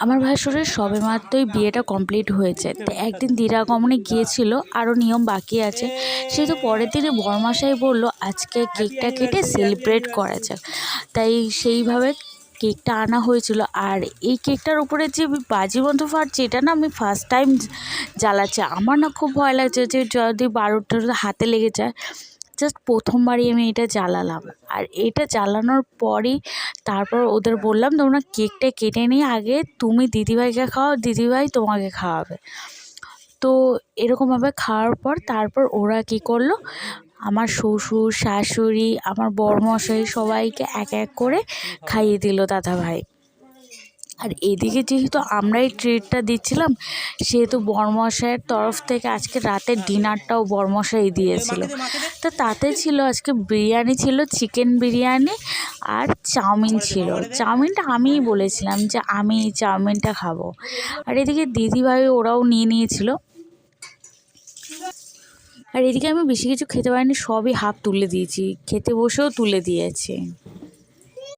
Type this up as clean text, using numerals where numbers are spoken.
আমার ভাসুরের সবেমাত্রই বিয়েটা কমপ্লিট হয়েছে, তো একদিন দিরাগমনে গিয়েছিল, আরও নিয়ম বাকি আছে। সেহেতু পরের দিনে বরমশাই বলল আজকে কেকটা কেটে সেলিব্রেট করা যাক, তাই সেইভাবে কেকটা আনা হয়েছিল। আর এই কেকটার উপরে যে বাজি বন্ধ ফাটছে, এটা না আমি ফার্স্ট টাইম জ্বালাচ্ছি। আমার না খুব ভয় লাগছে যে যদি বারোটা হাতে লেগে যায়। জাস্ট প্রথমবারই আমি এটা জ্বালালাম। আর এটা জ্বালানোর পরই তারপর ওদের বললাম তোমরা কেকটা কেটে নিয়ে আগে তুমি দিদিভাইকে খাওয়াও, দিদিভাই তোমাকে খাওয়াবে। তো এরকমভাবে খাওয়ার পর তারপর ওরা কী করলো, আমার শ্বশুর শাশুড়ি আমার বরমশাই সবাইকে এক এক করে খাইয়ে দিল দাদাভাই। আর এদিকে যেহেতু আমরাই ট্রিটটা দিচ্ছিলাম, সেহেতু বরমশাইয়ের তরফ থেকে আজকে রাতের ডিনারটাও বরমশাই দিয়েছিল। তো তাতে ছিল আজকে বিরিয়ানি, ছিল চিকেন বিরিয়ানি আর চাউমিন ছিল। চাউমিনটা আমিই বলেছিলাম যে আমি এই চাউমিনটা খাবো। আর এদিকে দিদিভাই ওরাও নিয়ে নিয়েছিল। আর এদিকে আমি বেশি কিছু খেতে পারিনি, সবই হাফ তুলে দিয়েছি, খেতে বসেও তুলে দিয়েছি।